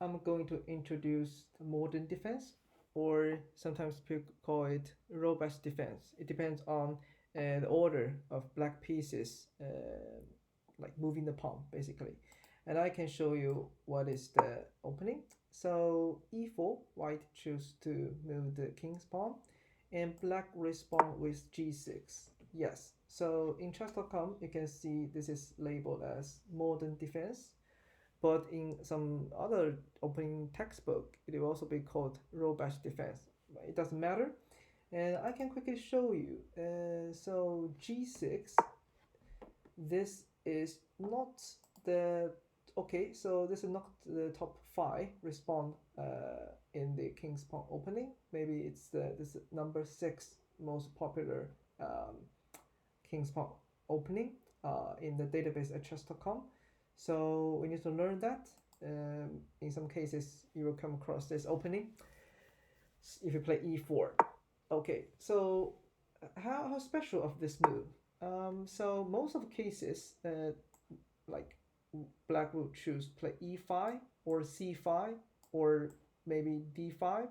I'm going to introduce modern defense, or sometimes people call it Robatsch defense. It depends on the order of black pieces, like moving the pawn basically. And I can show you what is the opening. So e4, white choose to move the king's pawn, and black respond with g6. Yes, so in chess.com you can see this is labeled as modern defense, but in some other opening textbook, it will also be called Robatsch defense. It doesn't matter, and I can quickly show you. So g6, this is not the okay. So this is not the top five respond in the king's pawn opening. Maybe it's this number six most popular um, king's pawn opening in the database at chess.com. So we need to learn that. In some cases, you will come across this opening if you play e4. Okay, so how special of this move? So most of the cases, like black will choose play e5 or c5 or maybe d5.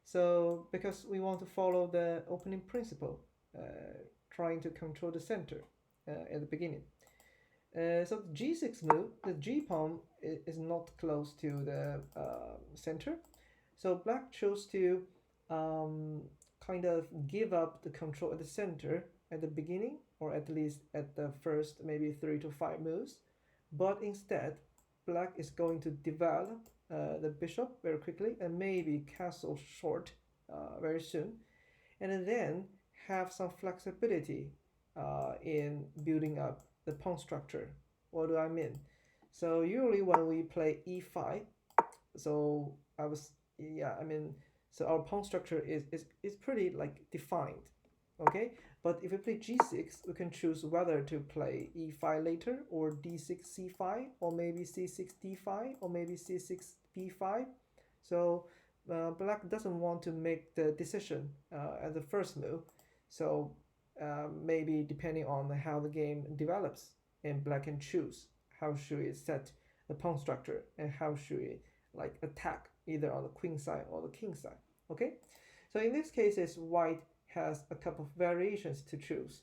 So because we want to follow the opening principle, trying to control the center at the beginning. So the g6 move, the g pawn is not close to the center. So black chose to um, kind of give up the control at the center at the beginning, or at least at the first maybe 3 to 5 moves. But instead, black is going to develop the bishop very quickly and maybe castle short very soon, and then have some flexibility in building up the pawn structure. What do I mean? So usually when we play e5, so I was yeah I mean so our pawn structure is pretty like defined, okay. But if we play g6, we can choose whether to play e5 later, or d6 c5, or maybe c6 d5, or maybe c6 b5. So black doesn't want to make the decision at the first move. So maybe depending on how the game develops, and black can choose how should it set the pawn structure and how should it like attack either on the queen side or the king side. Okay, so in this case, white has a couple of variations to choose,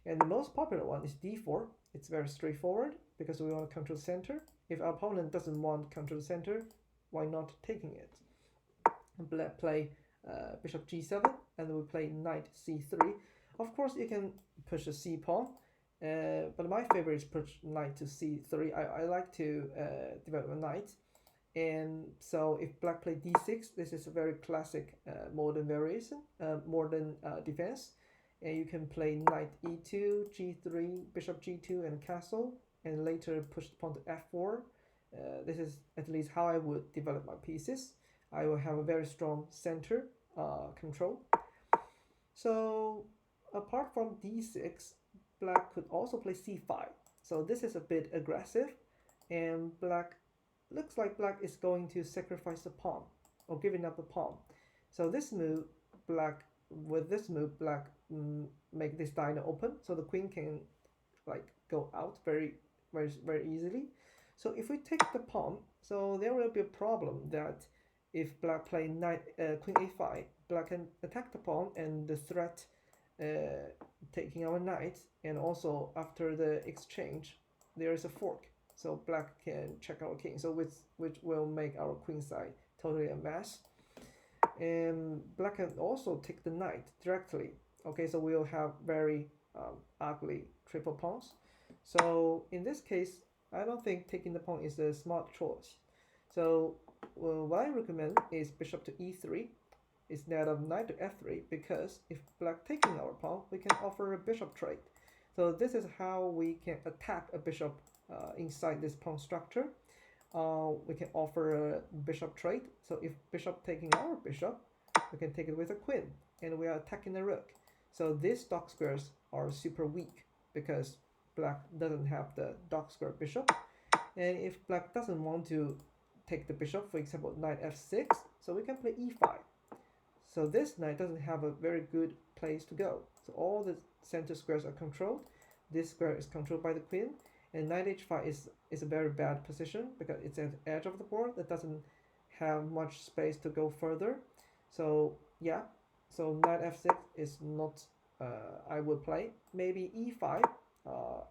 and the most popular one is d4. It's very straightforward because we want to control the center. If our opponent doesn't want to control the center, why not taking it? Black play bishop g7, and we play knight c3. Of course, you can push a c pawn, but my favorite is push knight to c3. I like to develop a knight. And so if black play d6, this is a very classic modern variation, modern defense. And you can play knight e2, g3, bishop g2, and castle, and later push the pawn to f4. This is at least how I would develop my pieces. I will have a very strong center control. So apart from d6, black could also play c5. So this is a bit aggressive, and black looks like black is going to sacrifice the pawn or giving up the pawn. So this move, black with this move, black make this diagonal open, so the queen can like go out very easily. So if we take the pawn, so there will be a problem that if black play knight queen a5, black can attack the pawn and the threat taking our knight, and also after the exchange there is a fork, so black can check our king, so which will make our queen side totally a mess. And black can also take the knight directly. Okay, so we'll have very ugly triple pawns. So in this case, I don't think taking the pawn is a smart choice. So what I recommend is bishop to e3 instead of knight to f3, because if black taking our pawn, we can offer a bishop trade. So this is how we can attack a bishop inside this pawn structure. We can offer a bishop trade. So if bishop taking our bishop, we can take it with a queen, and we are attacking the rook. So these dark squares are super weak because black doesn't have the dark square bishop. And if black doesn't want to take the bishop, for example, knight f6, so we can play e5. So this knight doesn't have a very good place to go. So all the center squares are controlled. This square is controlled by the queen, and knight h5 is a very bad position because it's at the edge of the board that doesn't have much space to go further. So yeah, so knight f6 is not I would play. Maybe e5,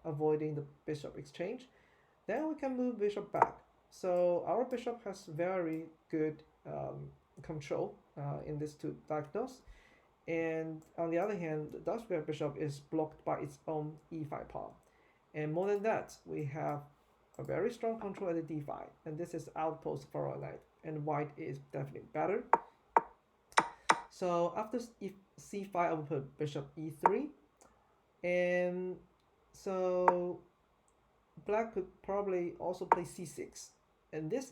avoiding the bishop exchange. Then we can move bishop back. So our bishop has very good control in these two diagonals. And on the other hand, the Dutch bishop is blocked by its own e5 pawn. And more than that, we have a very strong control at the d5, and this is outpost for our knight, and white is definitely better. So after c5, I will put bishop e3, and so black could probably also play c6, and this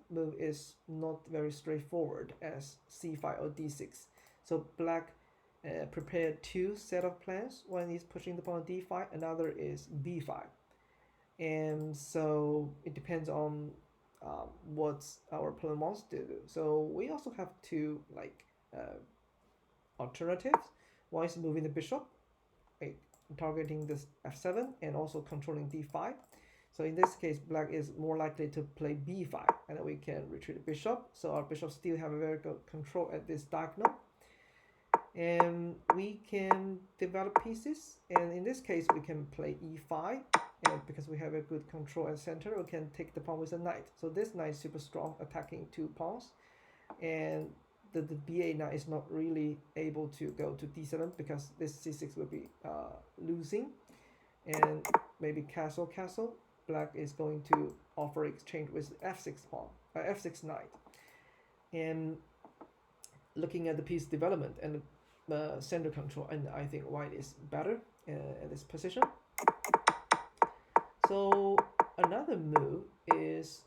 move is not very straightforward as c5 or d6. So black prepared two set of plans. One is pushing the pawn d5, another is b5, and so it depends on what our opponent wants to do. So we also have two alternatives. One is moving the bishop, targeting this f7 and also controlling d5. So in this case, black is more likely to play b5, and then we can retreat the bishop. So our bishop still have a very good control at this diagonal. And we can develop pieces, and in this case we can play e5, and because we have a good control at center, we can take the pawn with a knight. So this knight is super strong, attacking two pawns, and the b8 knight is not really able to go to d7 because this c6 will be losing, and maybe castle. Black is going to offer exchange with f6 pawn, f6 knight. And looking at the piece development and center control, and I think white is better at this position. So another move is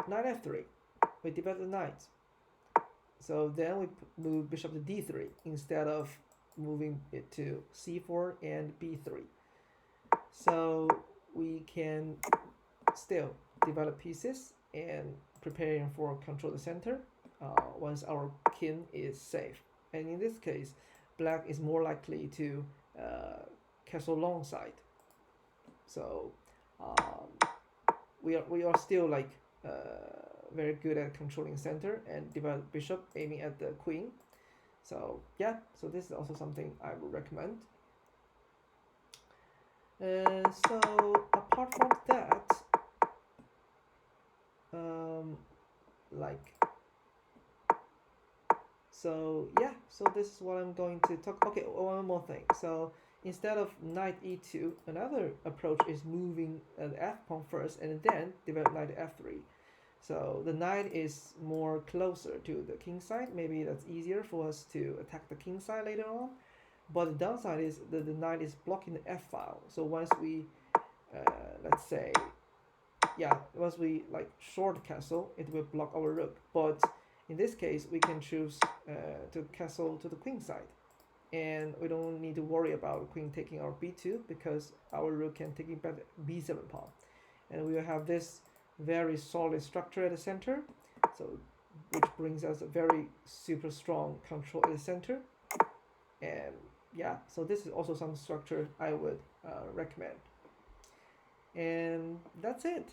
knight f3. We develop the knight. So then we move bishop to d3 instead of moving it to c4 and b3. So we can still develop pieces and preparing for control the center once our king is safe. And in this case, black is more likely to castle long side. So we are still very good at controlling center and develop bishop aiming at the queen. So yeah, so this is also something I would recommend. So apart from that, so yeah, so this is what I'm going to talk. Okay, one more thing. So instead of knight e2, another approach is moving the f pawn first and then develop knight f3. So the knight is more closer to the king side. Maybe that's easier for us to attack the king side later on. But the downside is that the knight is blocking the f file. So once we, let's say, once we short castle, it will block our rook. But in this case, we can choose to castle to the queen side, and we don't need to worry about queen taking our b2 because our rook can take it back b7 pawn, and we will have this very solid structure at the center. So which brings us a very super strong control at the center. And yeah, so this is also some structure I would recommend. And that's it.